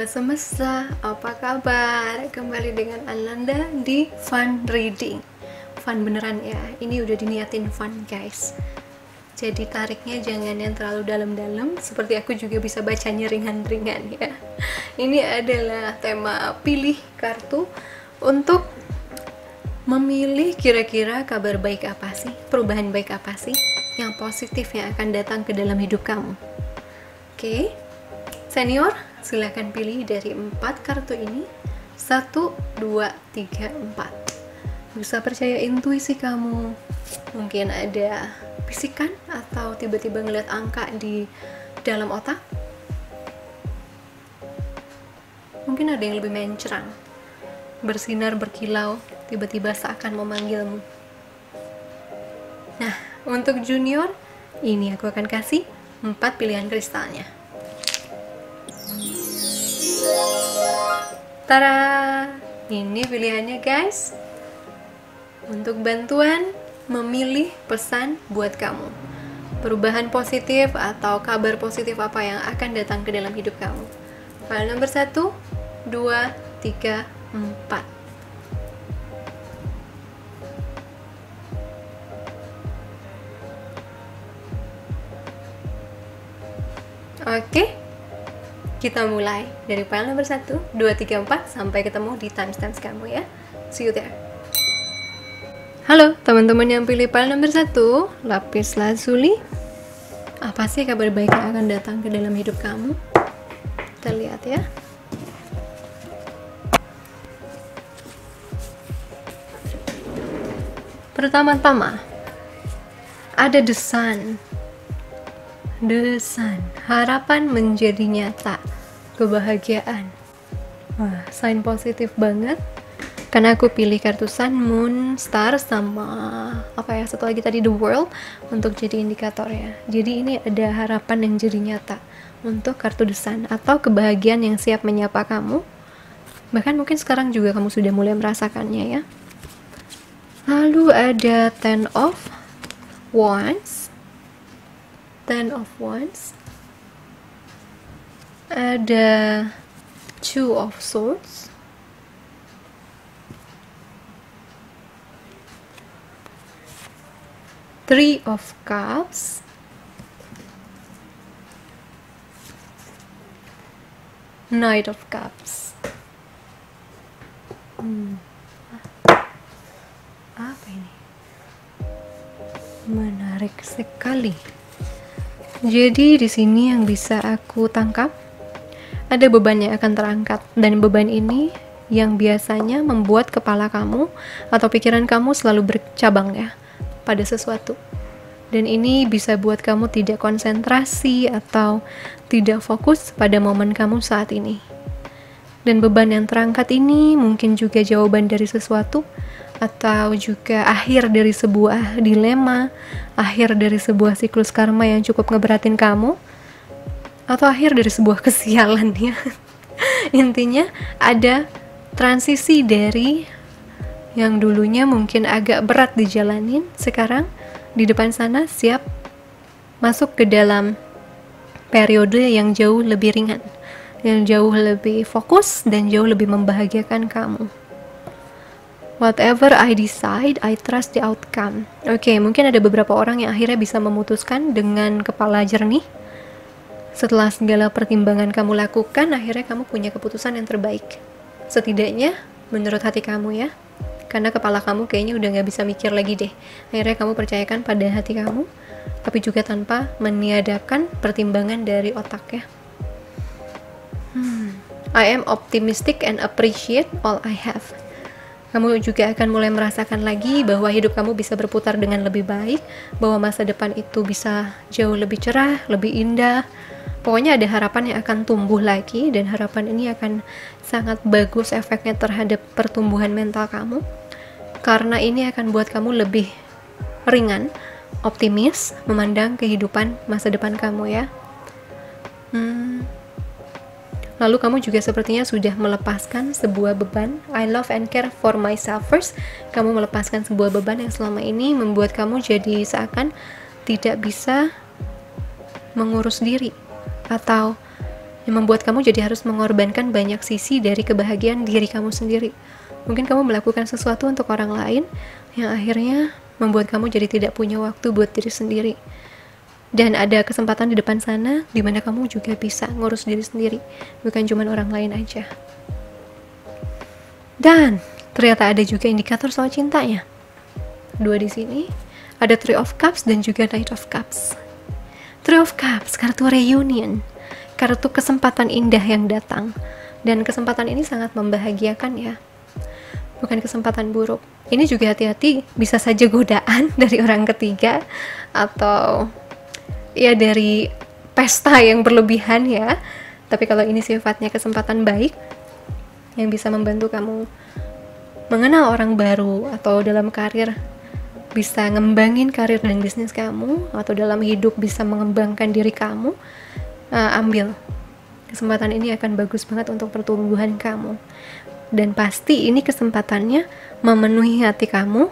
Sobat semesta, apa kabar? Kembali dengan Ananda di Fun Reading. Fun beneran ya, ini udah diniatin fun guys. Jadi tariknya jangan yang terlalu dalam-dalam, seperti aku juga bisa bacanya ringan-ringan ya. Ini adalah tema pilih kartu untuk memilih kira-kira kabar baik apa sih, perubahan baik apa sih yang positif yang akan datang ke dalam hidup kamu. Oke, senior, silahkan pilih dari 4 kartu ini. 1, 2, 3, 4. Bisa percaya intuisi kamu. Mungkin ada bisikan atau tiba-tiba ngeliat angka di dalam otak. Mungkin ada yang lebih mencerang, bersinar, berkilau, tiba-tiba seakan memanggilmu. Nah, untuk junior, ini aku akan kasih 4 pilihan kristalnya. Tara, ini pilihannya guys, untuk bantuan memilih pesan buat kamu, perubahan positif atau kabar positif apa yang akan datang ke dalam hidup kamu. File nomor 1, 2, 3, 4. Oke, kita mulai dari file nomor 1, 2, 3, 4 sampai ketemu di timestamps kamu ya. See you there. Halo teman-teman yang pilih file nomor 1, lapis lazuli. Apa sih kabar baik yang akan datang ke dalam hidup kamu? Kita lihat ya. Pertama-tama ada the sun. The sun, harapan menjadi nyata, kebahagiaan. Wah, sign positif banget. Karena aku pilih kartu sun, moon, star, sama apa ya, satu lagi tadi the world untuk jadi indikatornya. Jadi ini ada harapan yang jadi nyata untuk kartu the sun atau kebahagiaan yang siap menyapa kamu. Bahkan mungkin sekarang juga kamu sudah mulai merasakannya ya. Lalu ada ten of wands. Ten of wands. Ada two of swords. Three of cups. Knight of cups. Apa ini? Menarik sekali. Jadi di sini yang bisa aku tangkap, ada beban yang akan terangkat, dan beban ini yang biasanya membuat kepala kamu atau pikiran kamu selalu bercabang ya pada sesuatu. Dan ini bisa buat kamu tidak konsentrasi atau tidak fokus pada momen kamu saat ini. Dan beban yang terangkat ini mungkin juga jawaban dari sesuatu, atau juga akhir dari sebuah dilema, akhir dari sebuah siklus karma yang cukup ngeberatin kamu, atau akhir dari sebuah kesialan ya. Intinya ada transisi dari yang dulunya mungkin agak berat dijalanin, sekarang di depan sana siap masuk ke dalam periode yang jauh lebih ringan, yang jauh lebih fokus dan jauh lebih membahagiakan kamu. Whatever I decide, I trust the outcome. Oke, mungkin ada beberapa orang yang akhirnya bisa memutuskan dengan kepala jernih. Setelah segala pertimbangan kamu lakukan, akhirnya kamu punya keputusan yang terbaik. Setidaknya menurut hati kamu ya. Karena kepala kamu kayaknya udah gak bisa mikir lagi deh. Akhirnya kamu percayakan pada hati kamu, tapi juga tanpa meniadakan pertimbangan dari otak ya. I am optimistic and appreciate all I have. Kamu juga akan mulai merasakan lagi bahwa hidup kamu bisa berputar dengan lebih baik, bahwa masa depan itu bisa jauh lebih cerah, lebih indah. Pokoknya ada harapan yang akan tumbuh lagi, dan harapan ini akan sangat bagus efeknya terhadap pertumbuhan mental kamu. Karena ini akan buat kamu lebih ringan, optimis, memandang kehidupan masa depan kamu ya. Lalu kamu juga sepertinya sudah melepaskan sebuah beban. I love and care for myself first. Kamu melepaskan sebuah beban yang selama ini membuat kamu jadi seakan tidak bisa mengurus diri, atau yang membuat kamu jadi harus mengorbankan banyak sisi dari kebahagiaan diri kamu sendiri. Mungkin kamu melakukan sesuatu untuk orang lain yang akhirnya membuat kamu jadi tidak punya waktu buat diri sendiri. Dan ada kesempatan di depan sana di mana kamu juga bisa ngurus diri sendiri, bukan cuma orang lain aja. Dan ternyata ada juga indikator soal cintanya. Dua di sini, ada Three of Cups dan juga Knight of Cups. Three of Cups, kartu reunion, kartu kesempatan indah yang datang. Dan kesempatan ini sangat membahagiakan ya, bukan kesempatan buruk. Ini juga hati-hati, bisa saja godaan dari orang ketiga, atau ya dari pesta yang berlebihan ya. Tapi kalau ini sifatnya kesempatan baik, yang bisa membantu kamu mengenal orang baru, atau dalam karir bisa ngembangin karir dan bisnis kamu, atau dalam hidup bisa mengembangkan diri kamu, ambil. Kesempatan ini akan bagus banget untuk pertumbuhan kamu. Dan pasti ini kesempatannya memenuhi hati kamu,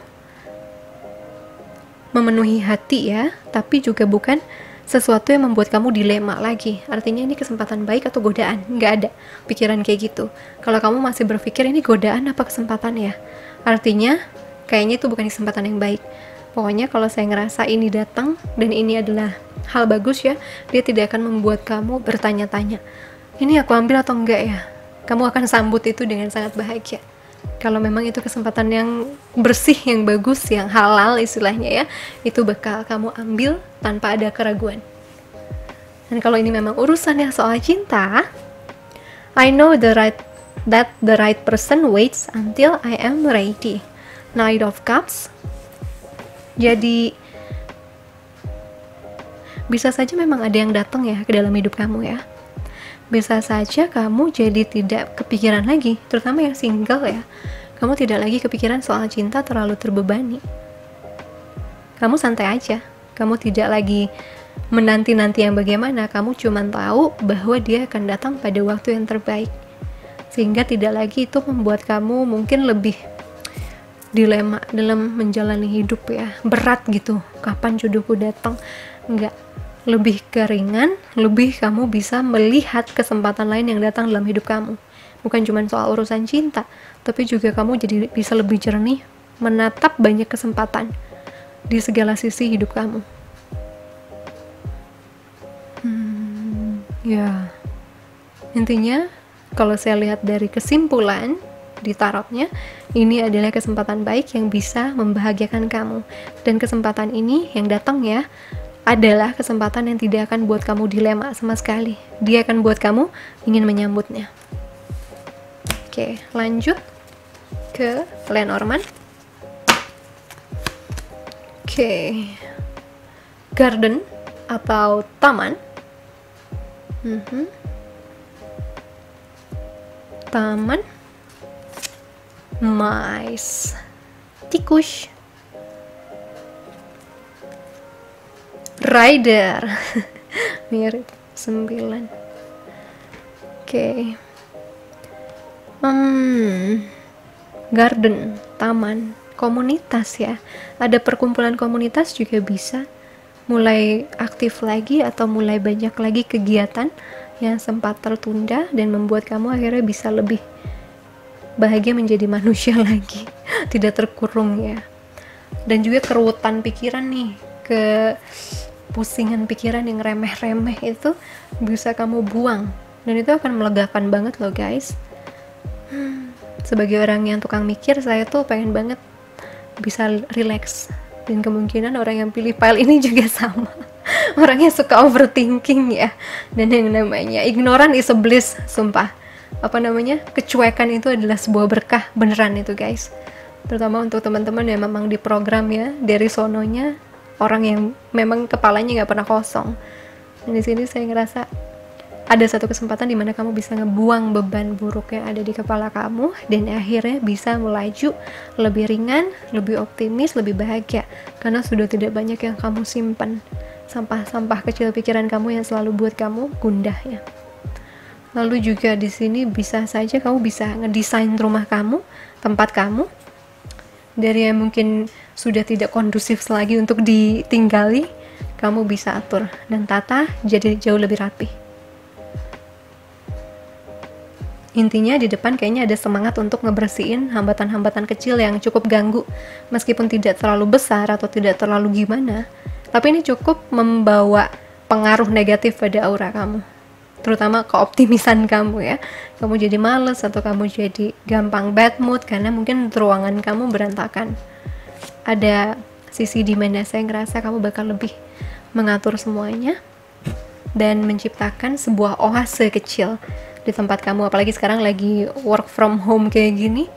memenuhi hati ya, tapi juga bukan sesuatu yang membuat kamu dilema lagi. Artinya ini kesempatan baik atau godaan, nggak ada pikiran kayak gitu. Kalau kamu masih berpikir ini godaan apa kesempatan ya, artinya kayaknya itu bukan kesempatan yang baik. Pokoknya kalau saya ngerasa ini datang dan ini adalah hal bagus ya, dia tidak akan membuat kamu bertanya-tanya, ini aku ambil atau enggak ya. Kamu akan sambut itu dengan sangat bahagia. Kalau memang itu kesempatan yang bersih, yang bagus, yang halal istilahnya ya, itu bakal kamu ambil tanpa ada keraguan. Dan kalau ini memang urusannya soal cinta, I know that the right person waits until I am ready. Knight of Cups. Jadi bisa saja memang ada yang datang ya ke dalam hidup kamu ya. Bisa saja kamu jadi tidak kepikiran lagi, terutama yang single ya. Kamu tidak lagi kepikiran soal cinta terlalu terbebani. Kamu santai aja. Kamu tidak lagi menanti-nanti yang bagaimana. Kamu cuma tahu bahwa dia akan datang pada waktu yang terbaik. Sehingga tidak lagi itu membuat kamu mungkin lebih dilema dalam menjalani hidup ya. Berat gitu. Kapan jodohku datang? Enggak. Lebih keringan, lebih kamu bisa melihat kesempatan lain yang datang dalam hidup kamu. Bukan cuma soal urusan cinta, tapi juga kamu jadi bisa lebih jernih menatap banyak kesempatan di segala sisi hidup kamu. Ya, intinya kalau saya lihat dari kesimpulan di tarotnya, ini adalah kesempatan baik yang bisa membahagiakan kamu. Dan kesempatan ini yang datang ya, adalah kesempatan yang tidak akan buat kamu dilema sama sekali. Dia akan buat kamu ingin menyambutnya. Oke, lanjut ke Lenormand. Oke, garden atau taman. Taman, mice, tikus, rider. Mirip 9. Oke. Garden, taman, komunitas ya. Ada perkumpulan komunitas juga bisa mulai aktif lagi atau mulai banyak lagi kegiatan yang sempat tertunda dan membuat kamu akhirnya bisa lebih bahagia menjadi manusia lagi, tidak terkurung ya. Dan juga keruwetan pikiran nih, pusingan pikiran yang remeh-remeh itu bisa kamu buang, dan itu akan melegakan banget loh guys. Sebagai orang yang tukang mikir, saya tuh pengen banget bisa relax, dan kemungkinan orang yang pilih file ini juga sama. Orangnya suka overthinking ya, dan yang namanya ignoran is a bliss, sumpah. Kecuekan itu adalah sebuah berkah, beneran itu guys. Terutama untuk teman-teman yang memang diprogram ya dari sononya, orang yang memang kepalanya nggak pernah kosong. Dan di sini saya ngerasa ada satu kesempatan di mana kamu bisa ngebuang beban buruk yang ada di kepala kamu, dan akhirnya bisa melaju lebih ringan, lebih optimis, lebih bahagia, karena sudah tidak banyak yang kamu simpan, sampah-sampah kecil pikiran kamu yang selalu buat kamu gundah ya. Lalu juga di sini bisa saja kamu bisa ngedesain rumah kamu, tempat kamu, dari yang mungkin sudah tidak kondusif lagi untuk ditinggali, kamu bisa atur dan tata jadi jauh lebih rapi. Intinya di depan kayaknya ada semangat untuk ngebersihin hambatan-hambatan kecil yang cukup ganggu. Meskipun tidak terlalu besar atau tidak terlalu gimana, tapi ini cukup membawa pengaruh negatif pada aura kamu. Terutama keoptimisan kamu ya. Kamu jadi males atau kamu jadi gampang bad mood karena mungkin ruangan kamu berantakan. Ada sisi di mana saya ngerasa kamu bakal lebih mengatur semuanya dan menciptakan sebuah oase kecil di tempat kamu, apalagi sekarang lagi work from home kayak gini.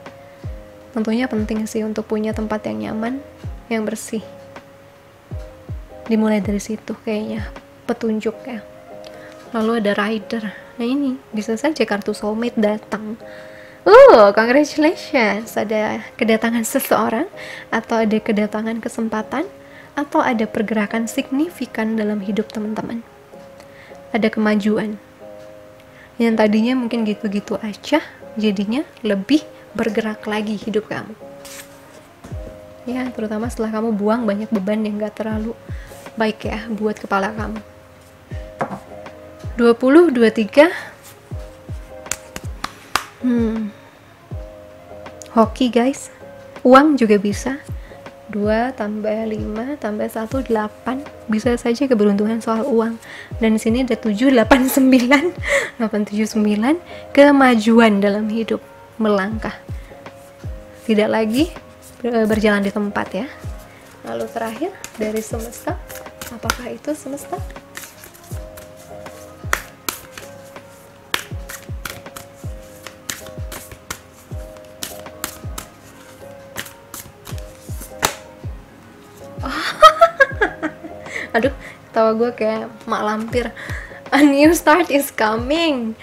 Tentunya penting sih untuk punya tempat yang nyaman, yang bersih. Dimulai dari situ kayaknya petunjuk ya. Lalu ada rider. Nah ini bisa saja kartu soulmate datang. Congratulations, ada kedatangan seseorang, atau ada kedatangan kesempatan, atau ada pergerakan signifikan dalam hidup teman-teman. Ada kemajuan. Yang tadinya mungkin gitu-gitu aja, jadinya lebih bergerak lagi hidup kamu. Ya, terutama setelah kamu buang banyak beban yang gak terlalu baik ya buat kepala kamu. 20, 23. Hoki guys. Uang juga bisa. 2 tambah 5 tambah 1, 8. Bisa saja keberuntungan soal uang. Dan di sini ada 7, 8, 9. 8, 7, 9. Kemajuan dalam hidup. Melangkah. Tidak lagi berjalan di tempat ya. Lalu terakhir dari semesta. Apakah itu semesta? Aduh, tawa gue kayak mak lampir. A new start is coming.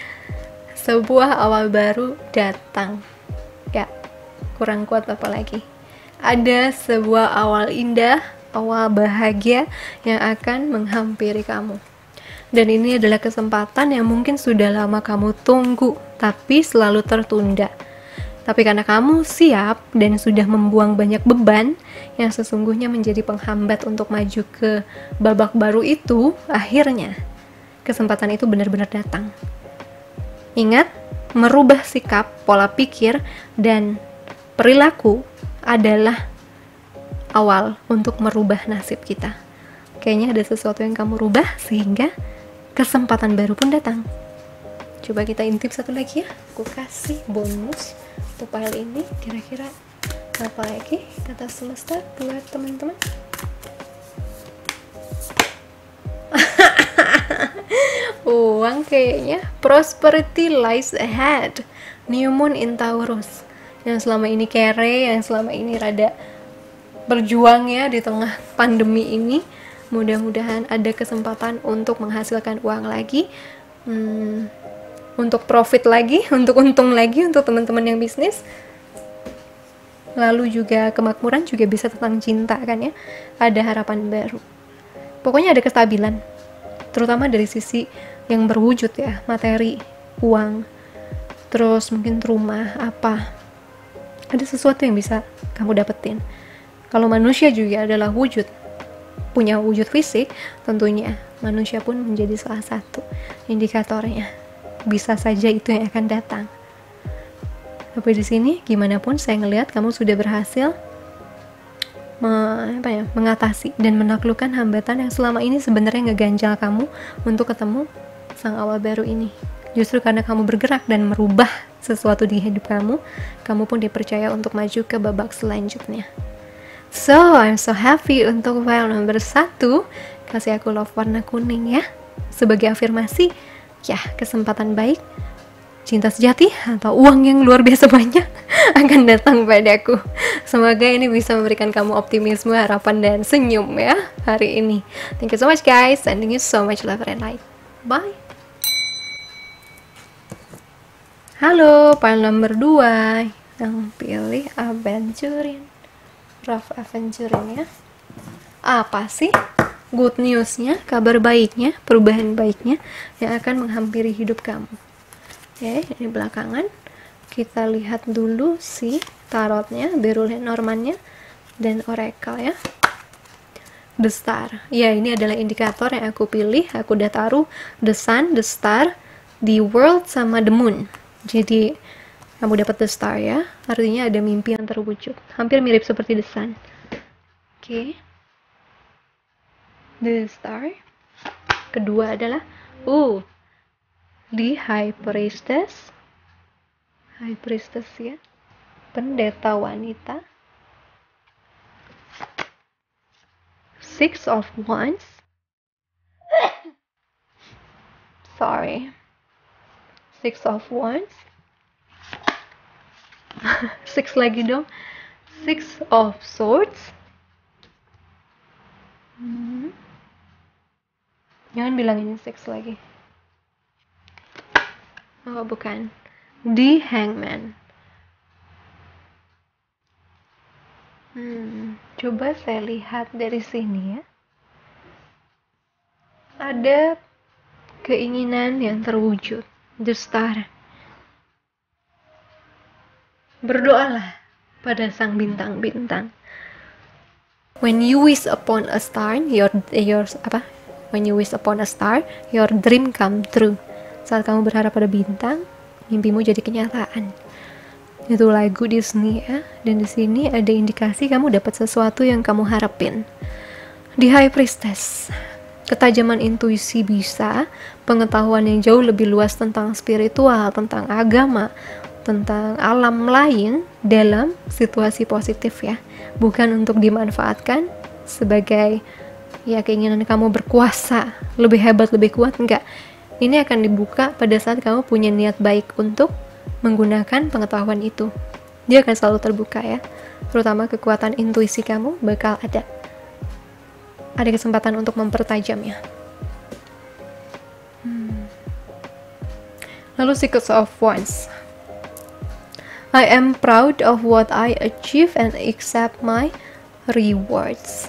Sebuah awal baru datang. Ya, kurang kuat apa lagi. Ada sebuah awal indah, awal bahagia yang akan menghampiri kamu. Dan ini adalah kesempatan yang mungkin sudah lama kamu tunggu, tapi selalu tertunda. Tapi karena kamu siap dan sudah membuang banyak beban yang sesungguhnya menjadi penghambat untuk maju ke babak baru itu, akhirnya kesempatan itu benar-benar datang. Ingat, merubah sikap, pola pikir, dan perilaku adalah awal untuk merubah nasib kita. Kayaknya ada sesuatu yang kamu rubah sehingga kesempatan baru pun datang. Coba kita intip satu lagi ya. Aku kasih bonus untuk file ini. Kira-kira apa lagi kata semesta buat teman-teman? Uang kayaknya. Prosperity lies ahead. New moon in Taurus. Yang selama ini kere, yang selama ini rada berjuang ya di tengah pandemi ini. Mudah-mudahan ada kesempatan untuk menghasilkan uang lagi. Untuk profit lagi, untuk untung lagi untuk teman-teman yang bisnis. Lalu juga kemakmuran juga bisa tentang cinta kan ya. Ada harapan baru. Pokoknya ada kestabilan. Terutama dari sisi yang berwujud ya, materi, uang, terus mungkin rumah, apa. Ada sesuatu yang bisa kamu dapetin. Kalau manusia juga adalah wujud, punya wujud fisik, tentunya manusia pun menjadi salah satu indikatornya. Bisa saja itu yang akan datang. Tapi di sini gimana pun saya ngelihat kamu sudah berhasil mengatasi dan menaklukkan hambatan yang selama ini sebenarnya ngeganjal kamu untuk ketemu sang awal baru ini. Justru karena kamu bergerak dan merubah sesuatu di hidup kamu, kamu pun dipercaya untuk maju ke babak selanjutnya. So, I'm so happy untuk file nomor 1. Kasih aku love warna kuning ya. Sebagai afirmasi, ya, kesempatan baik, cinta sejati, atau uang yang luar biasa banyak akan datang padaku. Semoga ini bisa memberikan kamu optimisme, harapan, dan senyum ya hari ini. Thank you so much guys, sending you so much love and light. Bye. Halo, file nomor 2 yang pilih Aventurin, Rough Aventurin ya. Apa sih good newsnya, kabar baiknya, perubahan baiknya yang akan menghampiri hidup kamu? Oke, ini belakangan kita lihat dulu si tarotnya, Beryl Lenormandnya, dan Oracle ya. The Star. Ya, ini adalah indikator yang aku pilih. Aku udah taruh The Sun, The Star, The World, sama The Moon. Jadi kamu dapat the star ya, artinya ada mimpi yang terwujud. Hampir mirip seperti the sun. Oke. The star. Kedua adalah the high priestess. High priestess ya. Pendeta wanita. Six of Wands. Sorry. Six of Wands. Six lagi dong. Six of Swords. Jangan bilang ini six lagi. Oh, bukan. The Hangman. Coba saya lihat dari sini ya. Ada keinginan yang terwujud. The Star. Berdoalah pada sang bintang-bintang. When you wish upon a star, When you wish upon a star, your dream come true. Saat kamu berharap pada bintang, mimpimu jadi kenyataan. Itu lagu Disney ya. Dan di sini ada indikasi kamu dapat sesuatu yang kamu harapin. The High Priestess. Ketajaman intuisi bisa, pengetahuan yang jauh lebih luas tentang spiritual, tentang agama, tentang alam lain dalam situasi positif ya. Bukan untuk dimanfaatkan sebagai keinginan kamu berkuasa, lebih hebat, lebih kuat, enggak. Ini akan dibuka pada saat kamu punya niat baik untuk menggunakan pengetahuan itu. Dia akan selalu terbuka ya. Terutama kekuatan intuisi kamu bakal ada kesempatan untuk mempertajamnya. Lalu Six of Wands. I am proud of what I achieve and accept my rewards.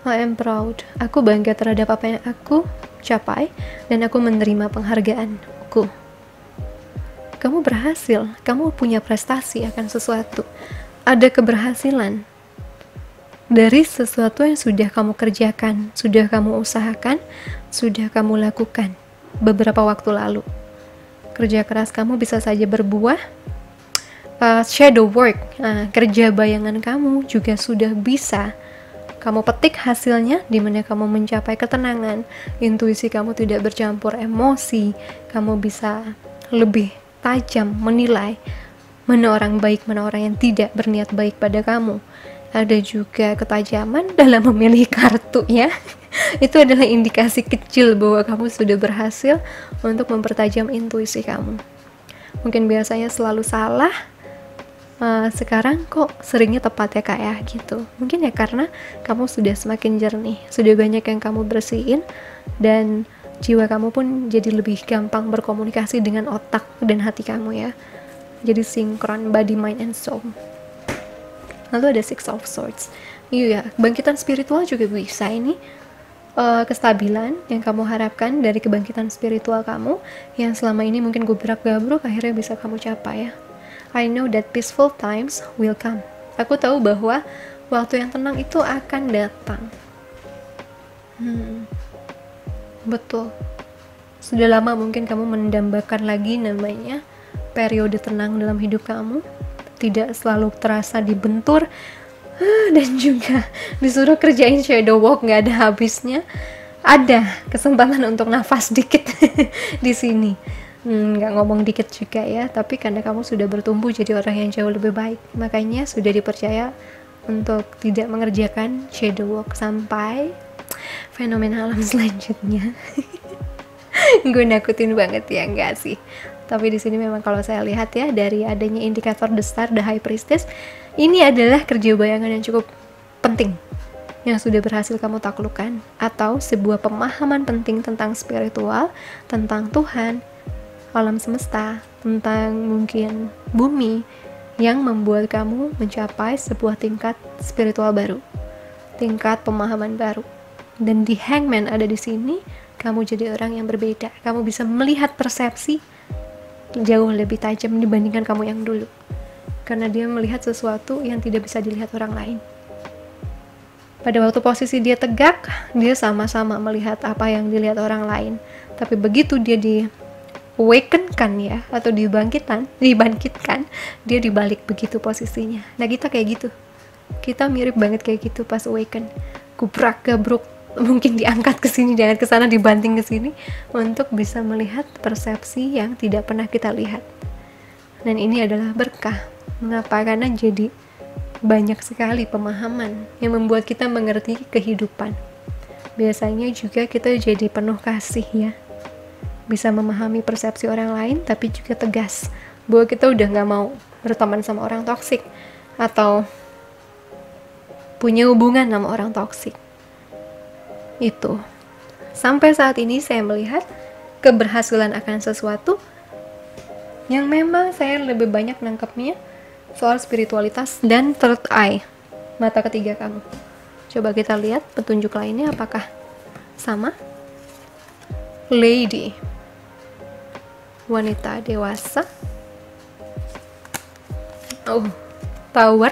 I am proud. Aku bangga terhadap apa yang aku capai dan aku menerima penghargaanku. Kamu berhasil, kamu punya prestasi akan sesuatu. Ada keberhasilan dari sesuatu yang sudah kamu kerjakan, sudah kamu usahakan, sudah kamu lakukan beberapa waktu lalu. Kerja keras kamu bisa saja berbuah. Shadow work, kerja bayangan kamu juga sudah bisa kamu petik hasilnya, di mana kamu mencapai ketenangan, intuisi kamu tidak bercampur emosi, kamu bisa lebih tajam menilai mana orang baik, mana orang yang tidak berniat baik pada kamu. Ada juga ketajaman dalam memilih kartu ya. Itu adalah indikasi kecil bahwa kamu sudah berhasil untuk mempertajam intuisi kamu. Mungkin biasanya selalu salah, sekarang kok seringnya tepat ya kak ya gitu. Mungkin ya karena kamu sudah semakin jernih, sudah banyak yang kamu bersihin, dan jiwa kamu pun jadi lebih gampang berkomunikasi dengan otak dan hati kamu ya. Jadi sinkron body, mind, and soul. Lalu ada Six of Swords. Iya, bangkitan spiritual juga bisa ini. Kestabilan yang kamu harapkan dari kebangkitan spiritual kamu yang selama ini mungkin gubrak-gabruk akhirnya bisa kamu capai ya. I know that peaceful times will come. Aku tahu bahwa waktu yang tenang itu akan datang. Betul. Sudah lama mungkin kamu mendambakan lagi namanya periode tenang dalam hidup kamu. Tidak selalu terasa dibentur dan juga disuruh kerjain shadow work nggak ada habisnya. Ada kesempatan untuk nafas dikit di sini. Nggak ngomong dikit juga ya, tapi karena kamu sudah bertumbuh jadi orang yang jauh lebih baik, makanya sudah dipercaya untuk tidak mengerjakan shadow work sampai fenomena alam selanjutnya. Gue nakutin banget ya, enggak sih. Tapi di sini memang kalau saya lihat ya, dari adanya indikator The Star, The High Priestess, ini adalah kerja bayangan yang cukup penting yang sudah berhasil kamu taklukkan, atau sebuah pemahaman penting tentang spiritual, tentang Tuhan, alam semesta, tentang mungkin bumi, yang membuat kamu mencapai sebuah tingkat spiritual baru, tingkat pemahaman baru. Dan di Hangman ada di sini, kamu jadi orang yang berbeda. Kamu bisa melihat persepsi jauh lebih tajam dibandingkan kamu yang dulu, karena dia melihat sesuatu yang tidak bisa dilihat orang lain. Pada waktu posisi dia tegak, dia sama-sama melihat apa yang dilihat orang lain. Tapi begitu dia di awaken-kan ya, atau dibangkitkan, dia dibalik begitu posisinya. Nah kita kayak gitu, kita mirip banget kayak gitu pas awaken, gubrak gabruk, mungkin diangkat ke sini, diangkat ke sana, dibanting ke sini untuk bisa melihat persepsi yang tidak pernah kita lihat. Dan ini adalah berkah. Mengapa? Karena jadi banyak sekali pemahaman yang membuat kita mengerti kehidupan. Biasanya juga kita jadi penuh kasih ya, bisa memahami persepsi orang lain, tapi juga tegas bahwa kita udah gak mau berteman sama orang toksik atau punya hubungan sama orang toksik. Itu sampai saat ini saya melihat keberhasilan akan sesuatu yang memang saya lebih banyak nangkepnya soal spiritualitas dan third eye, mata ketiga kamu. Coba kita lihat petunjuk lainnya apakah sama. Lady, wanita dewasa. Oh, Tower.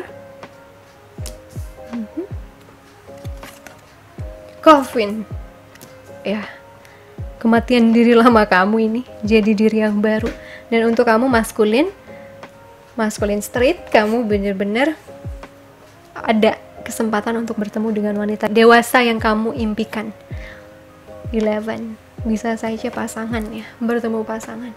Coffin. Ya, kematian diri lama kamu ini jadi diri yang baru. Dan untuk kamu maskulin street, kamu bener-bener ada kesempatan untuk bertemu dengan wanita dewasa yang kamu impikan. 11, bisa saja pasangan ya, bertemu pasangan.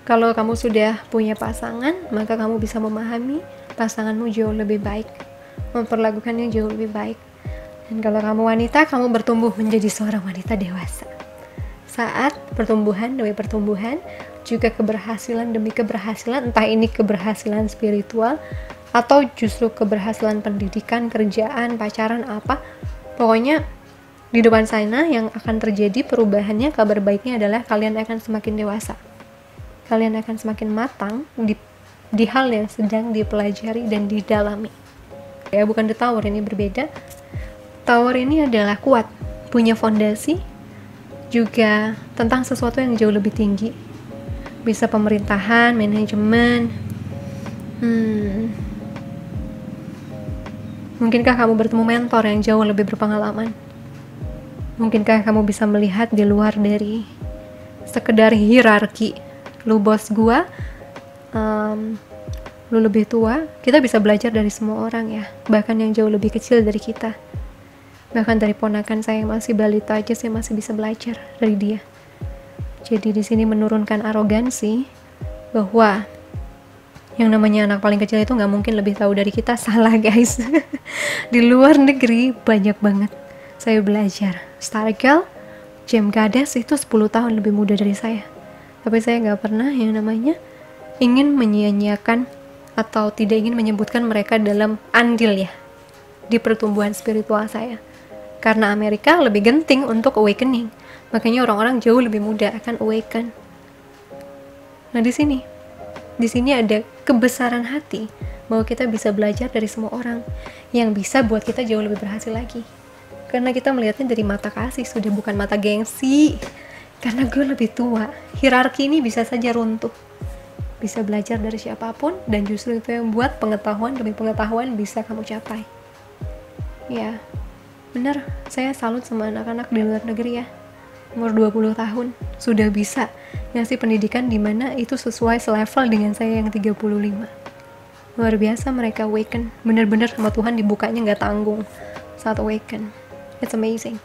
Kalau kamu sudah punya pasangan, maka kamu bisa memahami pasanganmu jauh lebih baik, memperlakukannya jauh lebih baik. Dan kalau kamu wanita, kamu bertumbuh menjadi seorang wanita dewasa. Saat pertumbuhan demi pertumbuhan, juga keberhasilan demi keberhasilan, entah ini keberhasilan spiritual atau justru keberhasilan pendidikan, kerjaan, pacaran, apa. Pokoknya di depan sana yang akan terjadi perubahannya, kabar baiknya adalah kalian akan semakin dewasa. Kalian akan semakin matang di hal yang sedang dipelajari dan didalami. Ya, bukan the tower, ini berbeda. Tower ini adalah kuat, punya fondasi, juga tentang sesuatu yang jauh lebih tinggi. Bisa pemerintahan, manajemen. Mungkinkah kamu bertemu mentor yang jauh lebih berpengalaman? Mungkinkah kamu bisa melihat di luar dari sekedar hierarki? Lu bos gua, lu lebih tua. Kita bisa belajar dari semua orang ya, bahkan yang jauh lebih kecil dari kita. Bahkan dari ponakan saya yang masih balita aja, saya masih bisa belajar dari dia. Jadi di sini menurunkan arogansi bahwa yang namanya anak paling kecil itu nggak mungkin lebih tahu dari kita. Salah guys. Di luar negeri banyak banget saya belajar. Stargirl, Jam Gades itu 10 tahun lebih muda dari saya. Tapi saya nggak pernah yang namanya ingin menyia-nyiakan atau tidak ingin menyebutkan mereka dalam andil ya di pertumbuhan spiritual saya. Karena Amerika lebih genting untuk awakening, makanya orang-orang jauh lebih muda akan awaken. Nah di sini ada kebesaran hati bahwa kita bisa belajar dari semua orang yang bisa buat kita jauh lebih berhasil lagi. Karena kita melihatnya dari mata kasih, sudah bukan mata gengsi. Karena gue lebih tua, hierarki ini bisa saja runtuh. Bisa belajar dari siapapun, dan justru itu yang buat pengetahuan demi pengetahuan bisa kamu capai. Ya, bener, saya salut sama anak-anak di luar negeri ya. Umur 20 tahun, sudah bisa ngasih pendidikan di mana itu sesuai selevel dengan saya yang 35. Luar biasa mereka awaken, bener-bener sama Tuhan dibukanya gak tanggung saat awaken. It's amazing.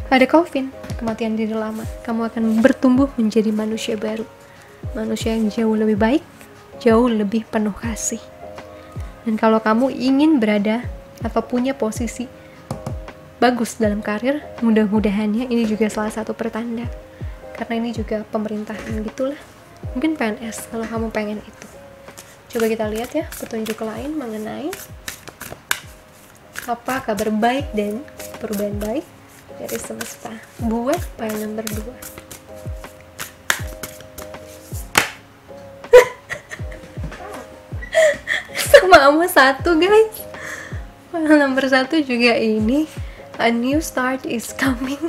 Ada Coffin, kematian diri lama. Kamu akan bertumbuh menjadi manusia baru. Manusia yang jauh lebih baik, jauh lebih penuh kasih. Dan kalau kamu ingin berada atau punya posisi bagus dalam karir, mudah-mudahannya ini juga salah satu pertanda. Karena ini juga pemerintahan gitulah. Mungkin PNS kalau kamu pengen itu. Coba kita lihat ya petunjuk lain mengenai apa kabar baik dan perubahan baik dari semesta buat file number 2. Sama 1 guys. File number 1 juga ini, a new start is coming.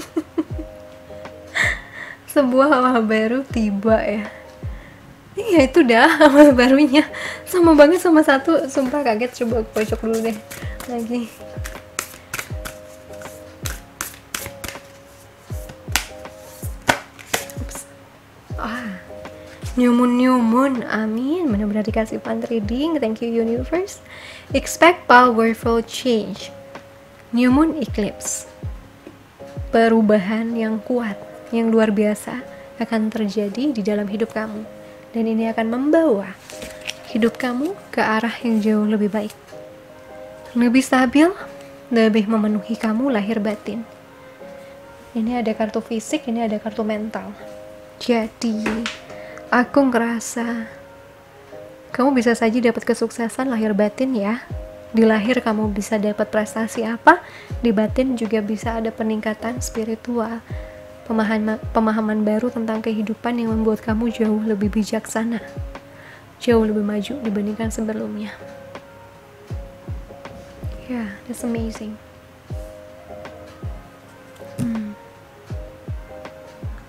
Sebuah awal baru tiba ya. Iya itu dah awal barunya. Sama banget sama 1. Sumpah kaget. Coba aku pojok dulu deh lagi. New moon, amin. Benar-benar dikasih fun reading. Thank you universe. Expect powerful change. New moon eclipse. Perubahan yang kuat, yang luar biasa akan terjadi di dalam hidup kamu. Dan ini akan membawa hidup kamu ke arah yang jauh lebih baik. Lebih stabil, lebih memenuhi kamu lahir batin. Ini ada kartu fisik, ini ada kartu mental. Jadi aku ngerasa kamu bisa saja dapat kesuksesan lahir batin ya. Di lahir kamu bisa dapat prestasi apa, di batin juga bisa ada peningkatan spiritual, pemahaman baru tentang kehidupan yang membuat kamu jauh lebih bijaksana, jauh lebih maju dibandingkan sebelumnya. Yeah, that's amazing.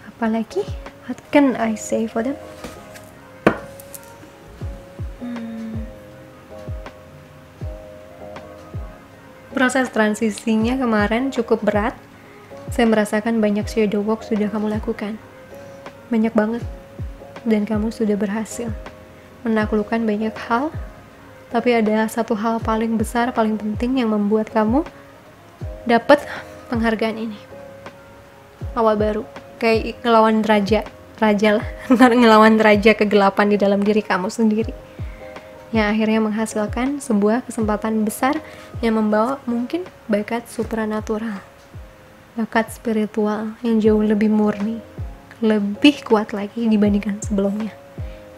Apalagi? What can I say for them? Proses transisinya kemarin cukup berat. Saya merasakan banyak shadow work sudah kamu lakukan. Banyak banget. Dan kamu sudah berhasil menaklukkan banyak hal. Tapi ada satu hal paling besar, paling penting yang membuat kamu dapat penghargaan ini. Awal baru. Kayak ngelawan raja lah. Ngelawan raja kegelapan di dalam diri kamu sendiri. Yang akhirnya menghasilkan sebuah kesempatan besar yang membawa mungkin bakat supranatural, bakat spiritual yang jauh lebih murni, lebih kuat lagi dibandingkan sebelumnya.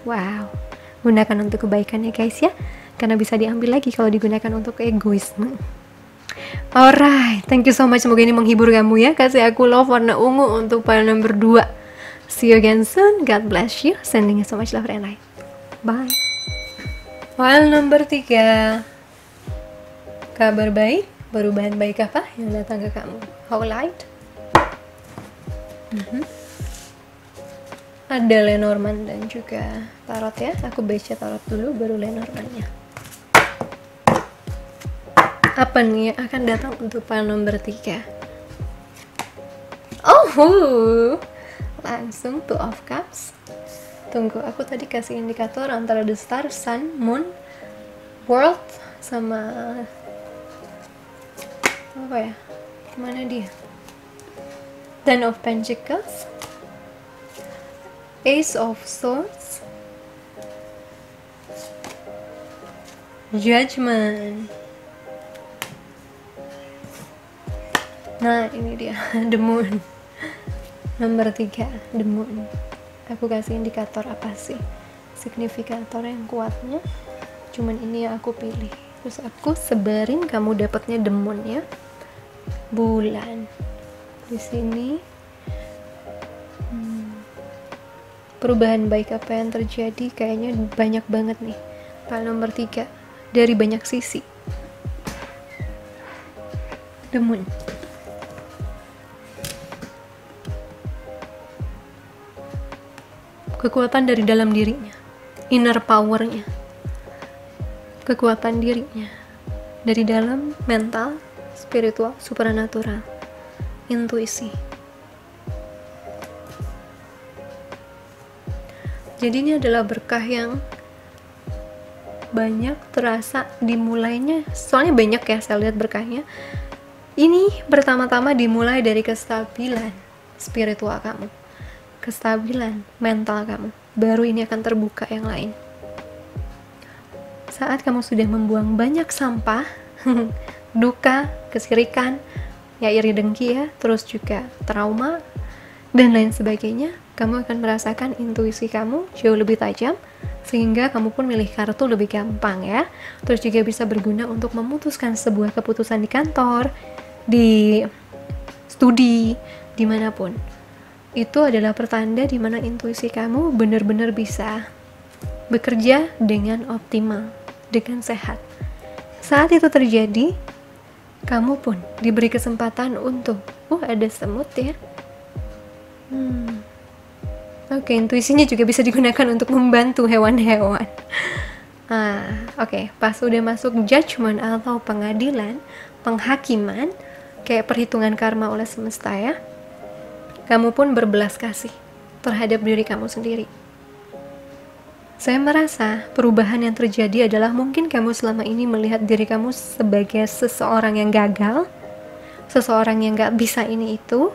Wow, gunakan untuk kebaikan ya guys ya, karena bisa diambil lagi kalau digunakan untuk egoisme. Alright, thank you so much, semoga ini menghibur kamu ya. Kasih aku love warna ungu untuk file number 2. See you again soon, God bless you, sending you so much love and light. Bye. File number 3. Kabar baik, perubahan baik apa yang datang ke kamu? How light? Ada Lenormand dan juga tarot ya. Aku baca tarot dulu baru Lenormandnya. Apa nih yang akan datang untuk file number 3? Oh, langsung Two of Cups. Tunggu, aku tadi kasih indikator antara the star, sun, moon, world, sama apa ya? Mana dia? Ten of Pentacles, Ace of Swords, Judgment. Nah, ini dia, the moon. Nomor 3, the moon. Aku kasih indikator apa sih signifikator yang kuatnya, cuman ini yang aku pilih, terus aku sebarin kamu dapatnya the moon ya, bulan di sini. Perubahan baik apa yang terjadi, kayaknya banyak banget nih. File nomor 3 dari banyak sisi, the moon. Kekuatan dari dalam dirinya, inner powernya, kekuatan dirinya dari dalam, mental, spiritual, supranatural, intuisi. Jadi ini adalah berkah yang banyak terasa dimulainya, soalnya banyak ya saya lihat berkahnya. Ini pertama-tama dimulai dari kestabilan spiritual kamu, kestabilan mental kamu, baru ini akan terbuka yang lain. Saat kamu sudah membuang banyak sampah, duka, kesirikan, ya iri dengki ya, terus juga trauma, dan lain sebagainya, kamu akan merasakan intuisi kamu jauh lebih tajam, sehingga kamu pun milih kartu lebih gampang ya. Terus juga bisa berguna untuk memutuskan sebuah keputusan di kantor, di studi, dimanapun. Itu adalah pertanda di mana intuisi kamu benar-benar bisa bekerja dengan optimal, dengan sehat. Saat itu terjadi, kamu pun diberi kesempatan untuk, ada semut ya. Oke, intuisinya juga bisa digunakan untuk membantu hewan-hewan. Oke, pas udah masuk judgment atau pengadilan, penghakiman, kayak perhitungan karma oleh semesta ya. Kamu pun berbelas kasih terhadap diri kamu sendiri. Saya merasa perubahan yang terjadi adalah mungkin kamu selama ini melihat diri kamu sebagai seseorang yang gagal, seseorang yang gak bisa ini itu.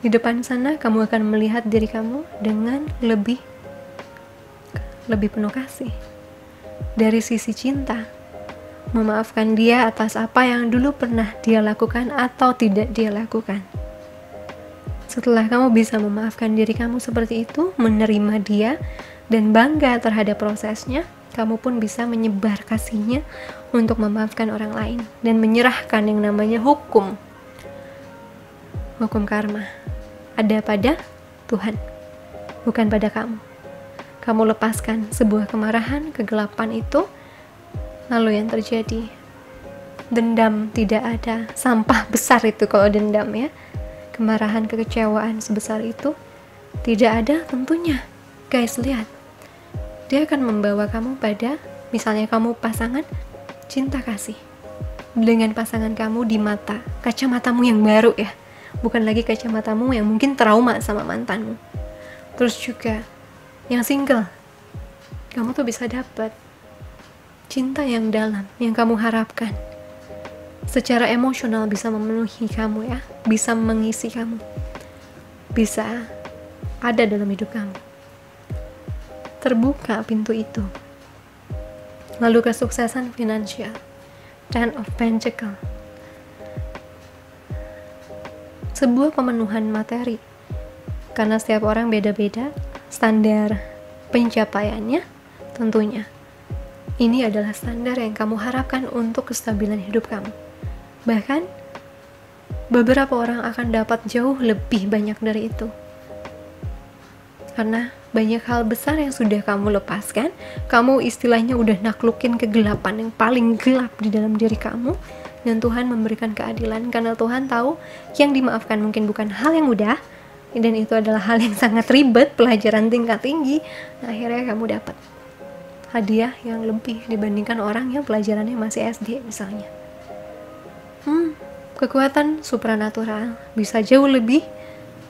Di depan sana kamu akan melihat diri kamu dengan lebih penuh kasih. Dari sisi cinta, memaafkan dia atas apa yang dulu pernah dia lakukan atau tidak dia lakukan. Setelah kamu bisa memaafkan diri kamu seperti itu, menerima dia, dan bangga terhadap prosesnya, kamu pun bisa menyebar kasihnya untuk memaafkan orang lain dan menyerahkan yang namanya hukum karma ada pada Tuhan, bukan pada kamu. Kamu lepaskan sebuah kemarahan, kegelapan itu, lalu yang terjadi, dendam tidak ada. Sampah besar itu kalau dendam ya, kemarahan, kekecewaan sebesar itu tidak ada tentunya. Guys, lihat, dia akan membawa kamu pada, misalnya kamu pasangan, cinta kasih dengan pasangan kamu di mata, kacamatamu yang baru ya, bukan lagi kacamatamu yang mungkin trauma sama mantanmu. Terus juga yang single, kamu tuh bisa dapat cinta yang dalam, yang kamu harapkan. Secara emosional bisa memenuhi kamu ya, bisa mengisi kamu, bisa ada dalam hidup kamu. Terbuka pintu itu. Lalu kesuksesan finansial, Ten of Pentacles, sebuah pemenuhan materi, karena setiap orang beda-beda standar pencapaiannya. Tentunya ini adalah standar yang kamu harapkan untuk kestabilan hidup kamu. Bahkan beberapa orang akan dapat jauh lebih banyak dari itu, karena banyak hal besar yang sudah kamu lepaskan. Kamu istilahnya udah naklukin kegelapan yang paling gelap di dalam diri kamu, dan Tuhan memberikan keadilan karena Tuhan tahu yang dimaafkan mungkin bukan hal yang mudah, dan itu adalah hal yang sangat ribet, pelajaran tingkat tinggi. Nah, akhirnya kamu dapat hadiah yang lebih dibandingkan orang yang pelajarannya masih SD misalnya. Kekuatan supranatural bisa jauh lebih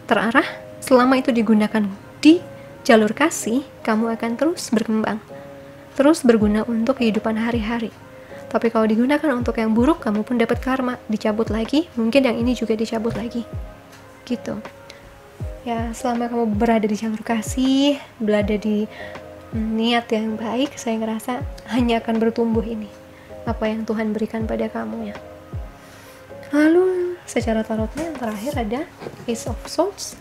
terarah selama itu digunakan di jalur kasih. Kamu akan terus berkembang, terus berguna untuk kehidupan hari-hari. Tapi kalau digunakan untuk yang buruk, kamu pun dapat karma, dicabut lagi, mungkin yang ini juga dicabut lagi gitu ya. Selama kamu berada di jalur kasih, berada di niat yang baik, saya ngerasa hanya akan bertumbuh ini apa yang Tuhan berikan pada kamu ya. Lalu secara tarotnya yang terakhir ada Ace of Swords.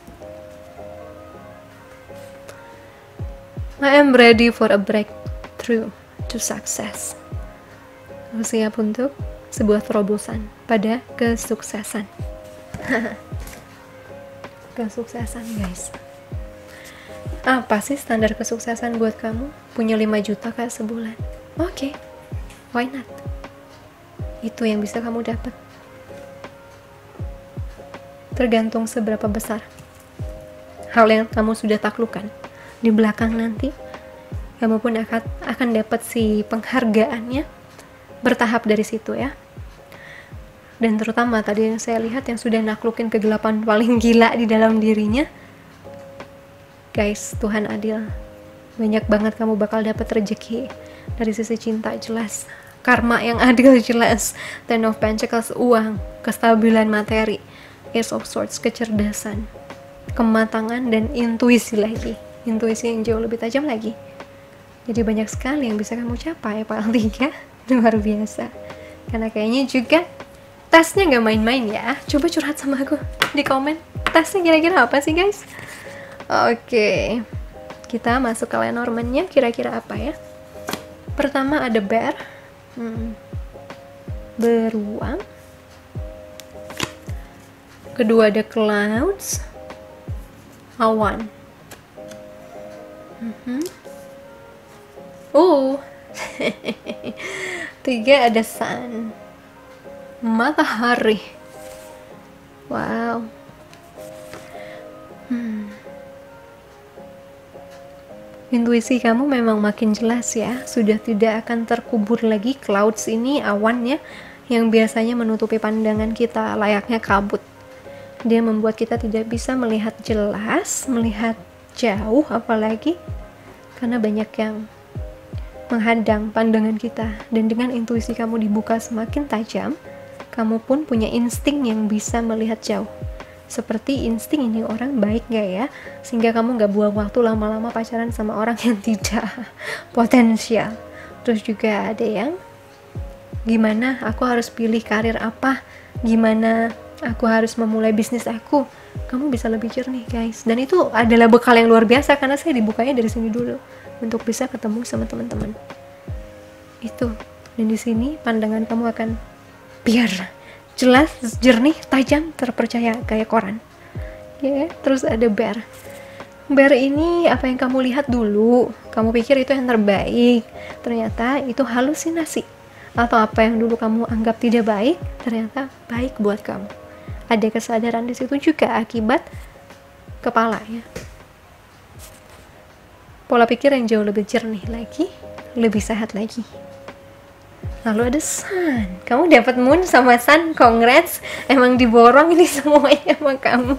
I am ready for a breakthrough to success. Aku siap untuk sebuah terobosan pada kesuksesan. Kesuksesan guys. Apa sih standar kesuksesan buat kamu? Punya 5 juta kah sebulan? Oke, why not? Itu yang bisa kamu dapat. Tergantung seberapa besar hal yang kamu sudah taklukkan. Di belakang nanti kamu pun akan dapat si penghargaannya bertahap dari situ ya. Dan terutama tadi yang saya lihat yang sudah naklukin kegelapan paling gila di dalam dirinya, guys, Tuhan adil. Banyak banget kamu bakal dapat rezeki. Dari sisi cinta jelas, karma yang adil jelas, Ten of Pentacles, uang, kestabilan materi, Ace of Swords, kecerdasan, kematangan, dan intuisi lagi. Intuisi yang jauh lebih tajam lagi. Jadi banyak sekali yang bisa kamu capai, Pak Altika. Luar biasa. Karena kayaknya juga tesnya gak main-main ya. Coba curhat sama aku di komen. Tesnya kira-kira apa sih guys? Oke, kita masuk ke Lenormand-nya. Kira-kira apa ya? Pertama ada Bear, beruang. Kedua ada Clouds, awan. Tiga ada Sun, matahari. Wow. Intuisi kamu memang makin jelas ya. Sudah tidak akan terkubur lagi clouds ini, awannya yang biasanya menutupi pandangan kita layaknya kabut. Dia membuat kita tidak bisa melihat jelas, melihat jauh, apalagi karena banyak yang menghadang pandangan kita. Dan dengan intuisi kamu dibuka semakin tajam, kamu pun punya insting yang bisa melihat jauh. Seperti insting ini orang baik gak ya, sehingga kamu gak buang waktu lama-lama pacaran sama orang yang tidak potensial. Terus juga ada yang, gimana aku harus pilih karir apa, gimana aku harus memulai bisnis aku. Kamu bisa lebih jernih guys, dan itu adalah bekal yang luar biasa karena saya dibukanya dari sini dulu untuk bisa ketemu sama teman-teman itu. Dan di sini pandangan kamu akan biar jelas, jernih, tajam, terpercaya kayak koran. Ya, terus ada bear. Bear ini apa yang kamu lihat dulu, kamu pikir itu yang terbaik, ternyata itu halusinasi. Atau apa yang dulu kamu anggap tidak baik, ternyata baik buat kamu. Ada kesadaran di situ juga akibat kepala ya. Pola pikir yang jauh lebih jernih lagi, lebih sehat lagi. Lalu ada sun. Kamu dapat moon sama sun, congrats. Emang diborong ini semuanya sama kamu.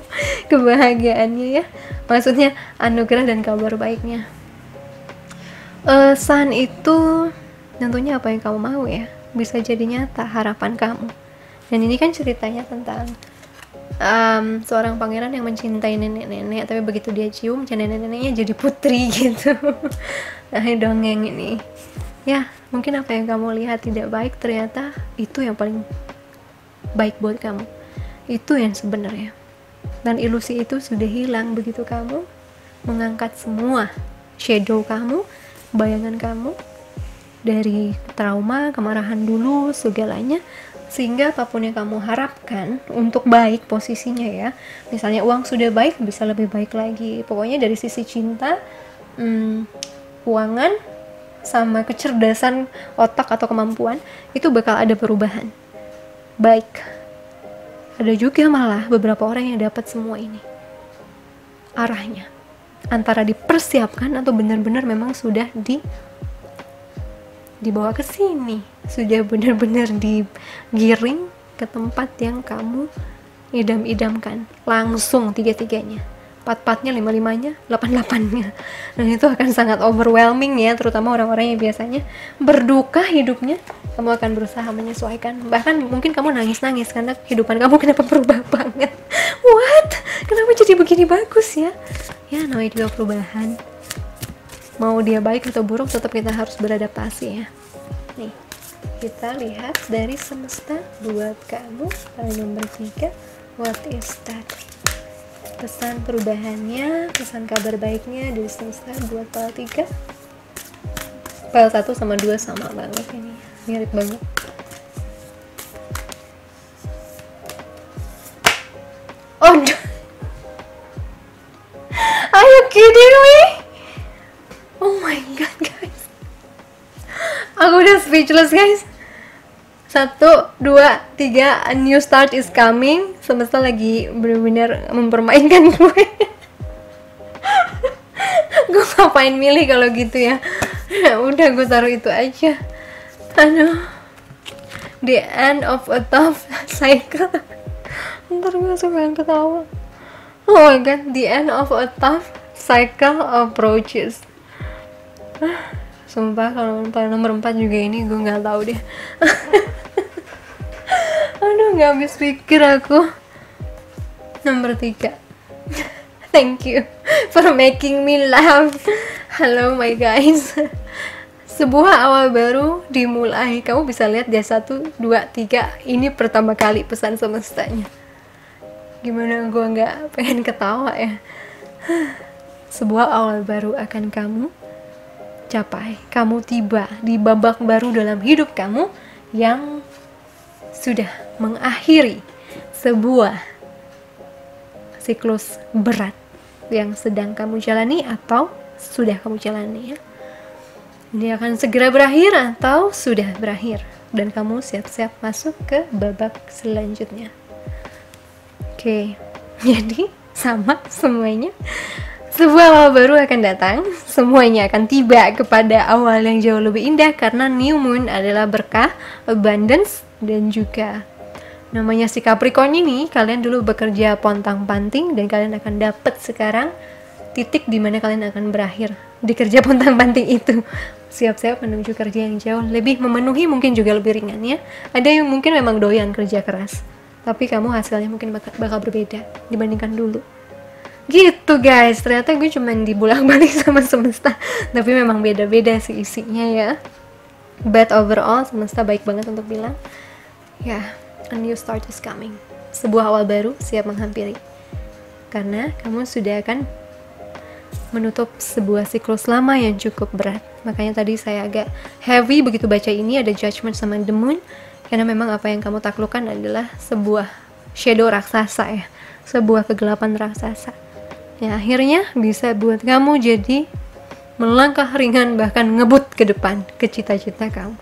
Kebahagiaannya ya. Maksudnya anugerah dan kabar baiknya. Sun itu tentunya apa yang kamu mau ya. Bisa jadi nyata harapan kamu. Dan ini kan ceritanya tentang seorang pangeran yang mencintai nenek-nenek, tapi begitu dia cium, nenek-neneknya jadi putri gitu. Nah, dongeng ini. Ya, mungkin apa yang kamu lihat tidak baik, ternyata itu yang paling baik buat kamu. Itu yang sebenarnya. Dan ilusi itu sudah hilang begitu kamu mengangkat semua shadow kamu, bayangan kamu, dari trauma, kemarahan dulu, segalanya. Sehingga apapun yang kamu harapkan untuk baik posisinya ya. Misalnya uang sudah baik, bisa lebih baik lagi. Pokoknya dari sisi cinta, keuangan, sama kecerdasan otak atau kemampuan, itu bakal ada perubahan baik. Ada juga malah beberapa orang yang dapat semua ini arahnya antara dipersiapkan atau benar-benar memang sudah dibawa ke sini, sudah benar-benar digiring ke tempat yang kamu idam-idamkan, langsung tiga-tiganya, 4-4-nya, 5-5-nya, 8-8-nya. Dan itu akan sangat overwhelming ya, terutama orang-orang yang biasanya berduka hidupnya. Kamu akan berusaha menyesuaikan, bahkan mungkin kamu nangis-nangis karena kehidupan kamu kenapa berubah banget. What? Kenapa jadi begini bagus ya? Ya, namanya juga perubahan. Mau dia baik atau buruk, tetap kita harus beradaptasi ya. Nih, kita lihat dari semesta buat kamu, pada nomor 3, what is that? Pesan perubahannya, pesan kabar baiknya dari semesta buat file 3. File 1 sama 2 sama banget ini, mirip banget. Oh, are you kidding me? Oh my god guys, aku udah speechless guys. 1, 2, 3, a new start is coming. Semesta lagi benar-benar mempermainkan gue. Gue ngapain milih kalau gitu ya. Udah gue taruh itu aja. Aduh, the end of a tough cycle. Ntar gue langsung pengen ketawa. Oh my god, the end of a tough cycle approaches. Sumpah kalau nomor 4 juga ini gue nggak tahu deh. Aduh, nggak habis pikir aku. Nomor 3. Thank you for making me laugh. Hello my guys. Sebuah awal baru dimulai. Kamu bisa lihat dia 1, 2, 3. Ini pertama kali pesan semestanya. Gimana gue nggak pengen ketawa ya. Sebuah awal baru akan kamu capai. Kamu tiba di babak baru dalam hidup kamu yang sudah mengakhiri sebuah siklus berat yang sedang kamu jalani atau sudah kamu jalani ya. Ini akan segera berakhir atau sudah berakhir dan kamu siap-siap masuk ke babak selanjutnya. Oke, jadi sama semuanya. Sebuah awal baru akan datang, semuanya akan tiba kepada awal yang jauh lebih indah karena new moon adalah berkah, abundance, dan juga namanya si Capricorn ini, kalian dulu bekerja pontang-panting dan kalian akan dapat sekarang titik di mana kalian akan berakhir di kerja pontang-panting itu. Siap-siap menuju kerja yang jauh lebih memenuhi, mungkin juga lebih ringan ya. Ada yang mungkin memang doyan kerja keras, tapi kamu hasilnya mungkin bakal berbeda dibandingkan dulu. Gitu guys, ternyata gue cuman dibulak-balik sama semesta, tapi memang beda-beda sih isinya ya. But overall semesta baik banget untuk bilang, ya, a new start is coming. Sebuah awal baru siap menghampiri. Karena kamu sudah akan menutup sebuah siklus lama yang cukup berat. Makanya tadi saya agak heavy begitu baca ini, ada Judgment sama The Moon, karena memang apa yang kamu taklukkan adalah sebuah shadow raksasa ya, sebuah kegelapan raksasa. Ya akhirnya bisa buat kamu jadi melangkah ringan, bahkan ngebut ke depan ke cita-cita kamu.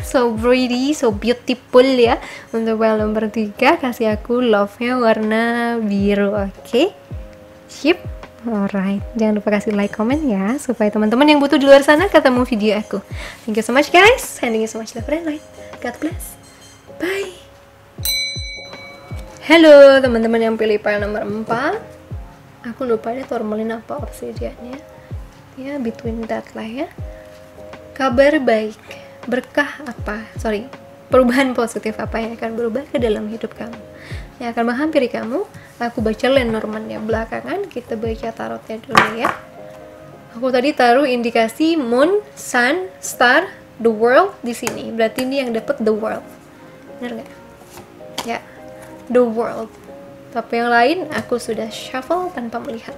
So pretty, so beautiful ya. Untuk file nomor 3, kasih aku love-nya warna biru, oke? Sip. Alright, jangan lupa kasih like, comment ya, supaya teman-teman yang butuh di luar sana ketemu video aku. Thank you so much guys, sending you so much love and light. God bless. Bye. Halo teman-teman yang pilih file nomor 4. Aku lupa deh tourmaline apa obsidiannya. Ya, between that lah ya. Kabar baik, berkah apa? Perubahan positif apa yang akan berubah ke dalam hidup kamu, yang akan menghampiri kamu. Aku baca Lenormand ya belakangan, kita baca tarotnya dulu ya. Aku tadi taruh indikasi moon, sun, star, the world di sini. Berarti ini yang dapat the world. Benar nggak? Ya, the world. Tapi yang lain aku sudah shuffle tanpa melihat.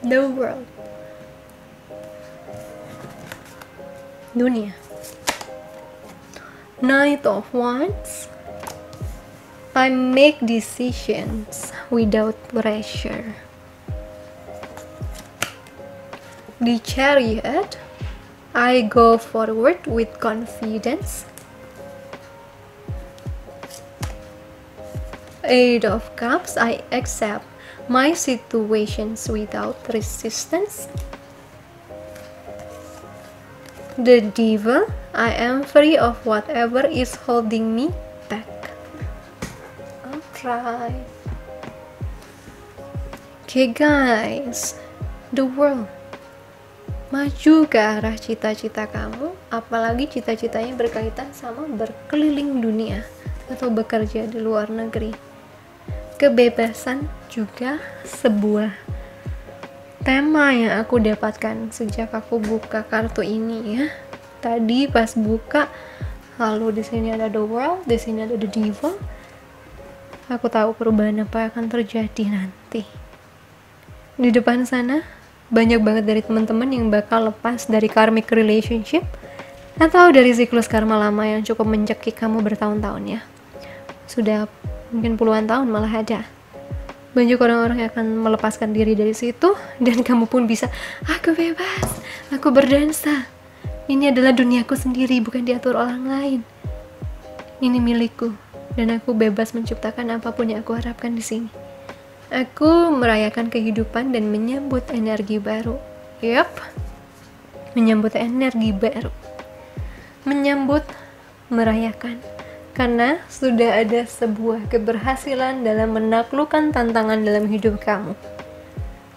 The world. Dunia. Knight of Wands. I make decisions without pressure. The Chariot. I go forward with confidence. Eight of Cups. I accept my situations without resistance. The Devil. I am free of whatever is holding me back. Alright. Okay guys, the world. Maju ke arah cita-cita kamu, apalagi cita-citanya berkaitan sama berkeliling dunia atau bekerja di luar negeri. Kebebasan juga sebuah tema yang aku dapatkan sejak aku buka kartu ini ya. Tadi pas buka, lalu di sini ada the world, di sini ada the devil. Aku tahu perubahan apa yang akan terjadi nanti. Di depan sana banyak banget dari teman-teman yang bakal lepas dari karmic relationship atau dari siklus karma lama yang cukup mencekik kamu bertahun-tahun ya. Sudah mungkin puluhan tahun malah ada. Banyak orang-orang yang akan melepaskan diri dari situ, dan kamu pun bisa, aku bebas, aku berdansa. Ini adalah duniaku sendiri, bukan diatur orang lain. Ini milikku, dan aku bebas menciptakan apapun yang aku harapkan di sini. Aku merayakan kehidupan dan menyambut energi baru. Yup, menyambut energi baru. Menyambut, merayakan. Karena sudah ada sebuah keberhasilan dalam menaklukkan tantangan dalam hidup kamu.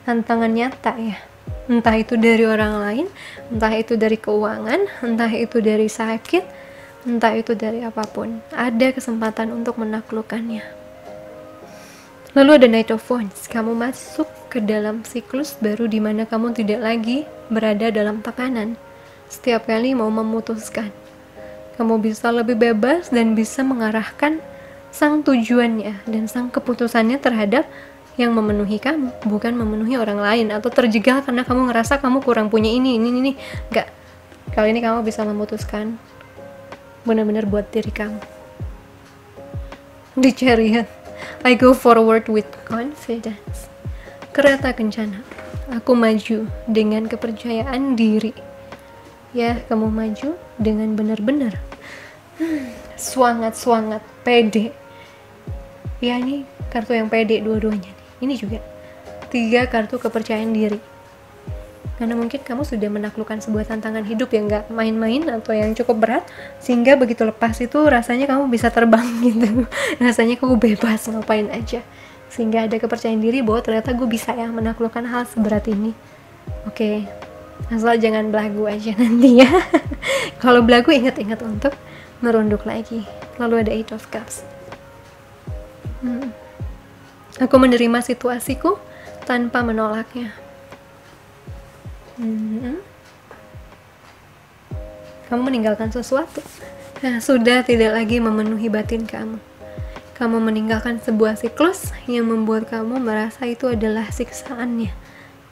Tantangan nyata ya. Entah itu dari orang lain, entah itu dari keuangan, entah itu dari sakit, entah itu dari apapun. Ada kesempatan untuk menaklukkannya. Lalu ada Knight of Wands. Kamu masuk ke dalam siklus baru di mana kamu tidak lagi berada dalam tekanan. Setiap kali mau memutuskan, kamu bisa lebih bebas dan bisa mengarahkan sang tujuannya dan sang keputusannya terhadap yang memenuhi kamu, bukan memenuhi orang lain atau terjegal karena kamu ngerasa kamu kurang punya ini. Enggak. Kali ini kamu bisa memutuskan benar-benar buat diri kamu. Di Chariot, I go forward with confidence. Kereta kencana, aku maju dengan kepercayaan diri. Ya, kamu maju dengan benar-benar semangat, pede. Ya, ini kartu yang pede dua-duanya. Ini juga 3 kartu kepercayaan diri. Karena mungkin kamu sudah menaklukkan sebuah tantangan hidup yang gak main-main atau yang cukup berat, sehingga begitu lepas itu rasanya kamu bisa terbang gitu. Rasanya kamu bebas ngapain aja. sehingga ada kepercayaan diri bahwa ternyata gue bisa ya menaklukkan hal seberat ini. Oke, asal jangan belagu aja nanti ya. Kalau belagu ingat-ingat untuk merunduk lagi. Lalu ada Eight of Cups. Aku menerima situasiku tanpa menolaknya. Kamu meninggalkan sesuatu. Nah, sudah tidak lagi memenuhi batin kamu. Kamu meninggalkan sebuah siklus yang membuat kamu merasa itu adalah siksaannya.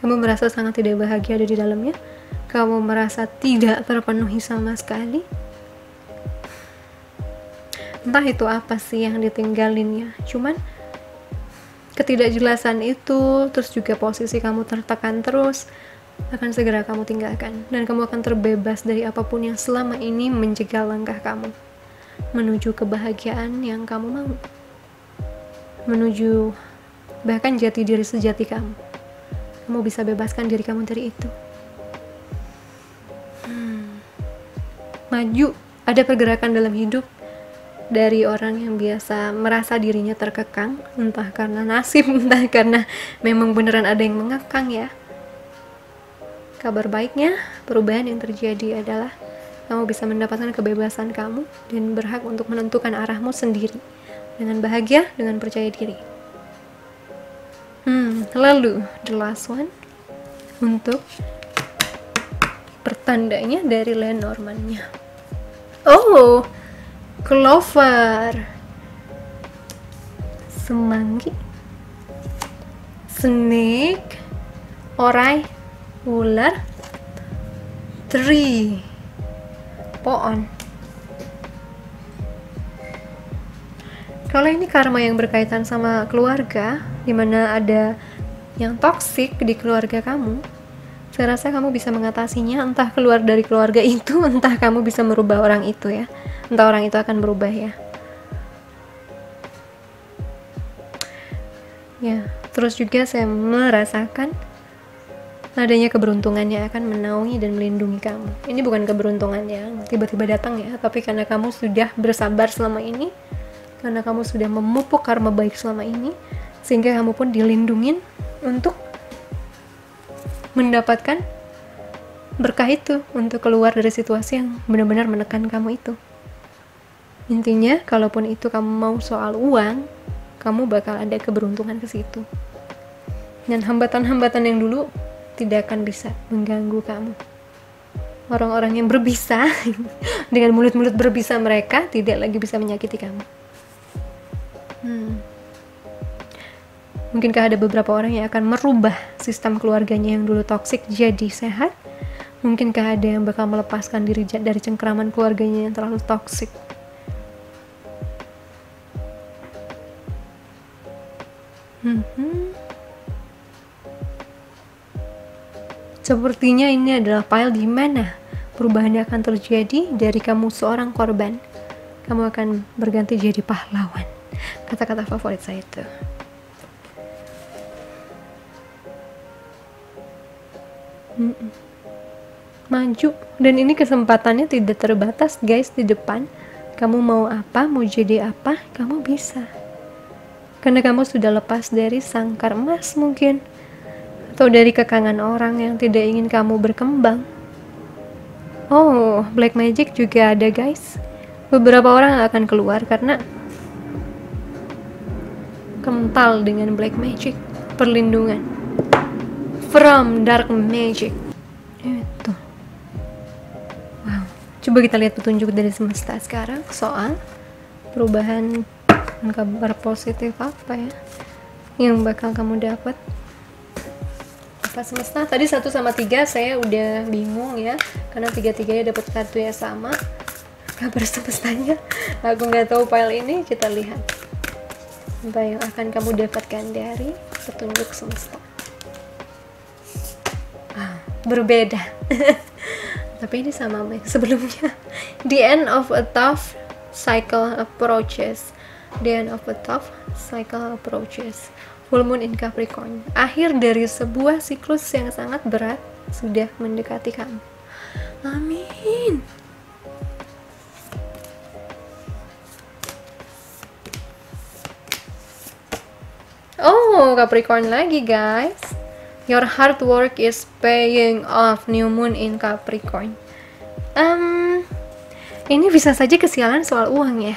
Kamu merasa sangat tidak bahagia ada di dalamnya. Kamu merasa tidak terpenuhi sama sekali. Entah itu apa sih yang ditinggalinnya. Cuman ketidakjelasan itu, terus juga posisi kamu tertekan terus, akan segera kamu tinggalkan. Dan kamu akan terbebas dari apapun yang selama ini menjegal langkah kamu menuju kebahagiaan yang kamu mau, menuju bahkan jati diri sejati kamu. Kamu bisa bebaskan diri kamu dari itu. Maju. Ada pergerakan dalam hidup dari orang yang biasa merasa dirinya terkekang, entah karena nasib, entah karena memang beneran ada yang mengekang ya. Kabar baiknya, perubahan yang terjadi adalah kamu bisa mendapatkan kebebasan kamu dan berhak untuk menentukan arahmu sendiri dengan bahagia, dengan percaya diri. Lalu the last one untuk pertandanya dari Lenormand-nya. Oh, Clover, semanggi, snake, orai, ular, tree, pohon. Kalau ini karma yang berkaitan sama keluarga, dimana ada yang toksik di keluarga kamu, saya rasa kamu bisa mengatasinya, entah keluar dari keluarga itu, entah kamu bisa merubah orang itu ya, entah orang itu akan berubah ya. Ya, terus juga saya merasakan adanya keberuntungan yang akan menaungi dan melindungi kamu. Ini bukan keberuntungan yang tiba-tiba datang ya, tapi karena kamu sudah bersabar selama ini, karena kamu sudah memupuk karma baik selama ini, sehingga kamu pun dilindungin untuk mendapatkan berkah itu, untuk keluar dari situasi yang benar-benar menekan kamu itu. Intinya, kalaupun itu kamu mau soal uang, kamu bakal ada keberuntungan ke situ. Dan hambatan-hambatan yang dulu tidak akan bisa mengganggu kamu. Orang-orang yang berbisa, dengan mulut-mulut berbisa mereka, tidak lagi bisa menyakiti kamu. Mungkinkah ada beberapa orang yang akan merubah sistem keluarganya yang dulu toksik jadi sehat? Mungkinkah ada yang bakal melepaskan diri dari cengkeraman keluarganya yang terlalu toksik? Sepertinya ini adalah pile di mana perubahannya akan terjadi dari kamu seorang korban. Kamu akan berganti jadi pahlawan. Kata-kata favorit saya itu. Maju, dan ini kesempatannya tidak terbatas guys di depan. Kamu mau apa, mau jadi apa, kamu bisa. Karena kamu sudah lepas dari sangkar emas mungkin, atau dari kekangan orang yang tidak ingin kamu berkembang. Oh, black magic juga ada guys. Beberapa orang akan keluar karena kental dengan black magic, perlindungan from dark magic. Itu. Wow. Coba kita lihat petunjuk dari semesta sekarang soal perubahan dan kabar positif apa ya yang bakal kamu dapat. Apa semesta? Tadi 1 sama 3 saya udah bingung ya, karena 3-3-nya dapat kartu yang sama. Kabar semestanya aku nggak tahu. File ini kita lihat apa yang akan kamu dapatkan dari petunjuk semesta. Berbeda tapi ini sama sebelumnya. The end of a tough cycle approaches. The end of a tough cycle approaches. Full moon in Capricorn. Akhir dari sebuah siklus yang sangat berat sudah mendekati kamu. Amin. Oh, Capricorn lagi guys. Your hard work is paying off. New moon in Capricorn. Ini bisa saja kesialan soal uang ya.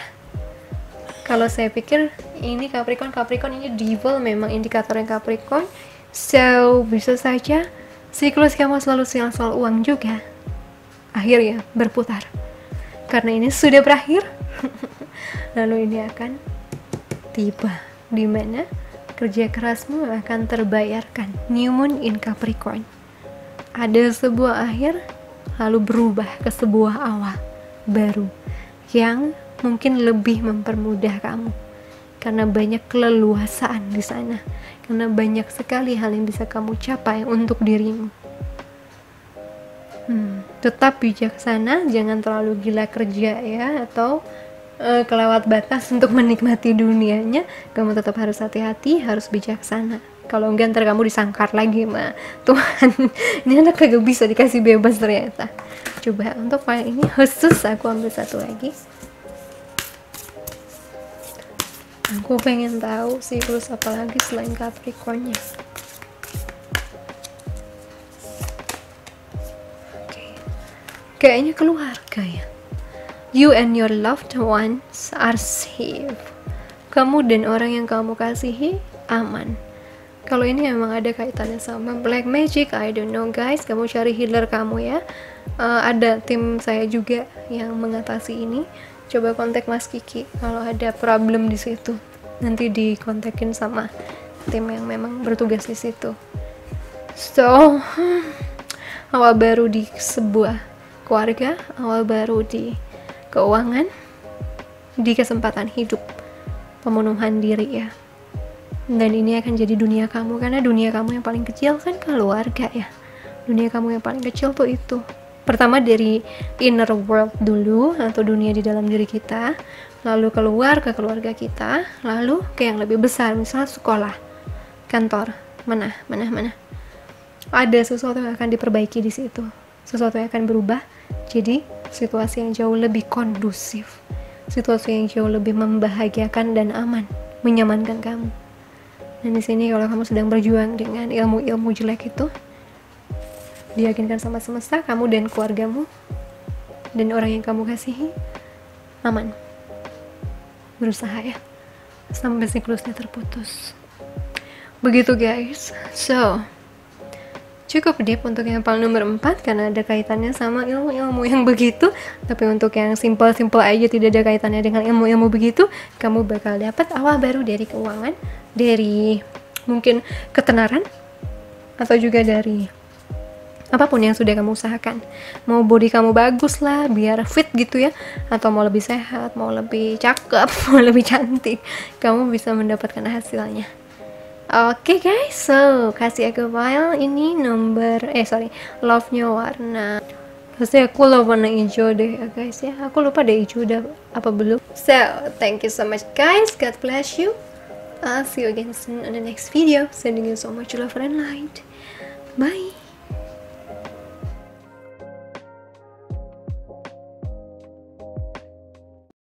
Kalau saya pikir ini Capricorn ini devil, memang indikatornya Capricorn. So bisa saja siklus kamu selalu sial soal uang juga. Akhirnya berputar. Karena ini sudah berakhir. Lalu ini akan tiba di mana kerja kerasmu akan terbayarkan. New moon in Capricorn. Ada sebuah akhir lalu berubah ke sebuah awal baru yang mungkin lebih mempermudah kamu karena banyak keleluasaan di sana, karena banyak sekali hal yang bisa kamu capai untuk dirimu. Tetap bijaksana, jangan terlalu gila kerja ya, atau kelewat batas untuk menikmati dunianya. Kamu tetap harus hati-hati, harus bijaksana. Kalau enggak ntar kamu disangkar lagi sama Tuhan. Ini anak kagak bisa dikasih bebas ternyata. Coba untuk file ini khusus aku ambil satu lagi. Aku pengen tahu siklus apa lagi selain Capricornnya. Oke. Kayaknya keluarga ya. You and your loved ones are safe. Kamu dan orang yang kamu kasihi aman. Kalau ini memang ada kaitannya sama black magic, I don't know guys. Kamu cari healer kamu ya. Ada tim saya juga yang mengatasi ini. Coba kontak Mas Kiki kalau ada problem di situ. Nanti dikontakin sama tim yang memang bertugas di situ. So, awal baru di sebuah keluarga, awal baru di keuangan, di kesempatan hidup, pemenuhan diri ya. Dan ini akan jadi dunia kamu, karena dunia kamu yang paling kecil kan keluarga ya. Dunia kamu yang paling kecil tuh itu. Pertama dari inner world dulu, atau dunia di dalam diri kita, lalu keluar ke keluarga kita, lalu ke yang lebih besar, misalnya sekolah, kantor, mana. Ada sesuatu yang akan diperbaiki di situ, sesuatu yang akan berubah, jadi situasi yang jauh lebih kondusif, situasi yang jauh lebih membahagiakan dan aman, menyamankan kamu. Dan di sini kalau kamu sedang berjuang dengan ilmu-ilmu jelek itu, diyakinkan sama semesta, kamu dan keluargamu dan orang yang kamu kasihi aman. Berusaha ya sampai siklusnya terputus. Begitu guys. So cukup deep untuk yang file nomor 4 karena ada kaitannya sama ilmu-ilmu yang begitu. Tapi untuk yang simple-simple aja, tidak ada kaitannya dengan ilmu-ilmu begitu, kamu bakal dapat awal baru dari keuangan, dari mungkin ketenaran, atau juga dari apapun yang sudah kamu usahakan. Mau body kamu bagus lah, biar fit gitu ya, atau mau lebih sehat, mau lebih cakep, mau lebih cantik, kamu bisa mendapatkan hasilnya. Oke guys, so kasih aku file ini nomor love-nya warna, pasti aku lupa warna hijau deh ya guys ya. Aku lupa deh hijau udah apa belum. So thank you so much guys, God bless you. I'll see you again soon on the next video. Sending you so much love and light. Bye.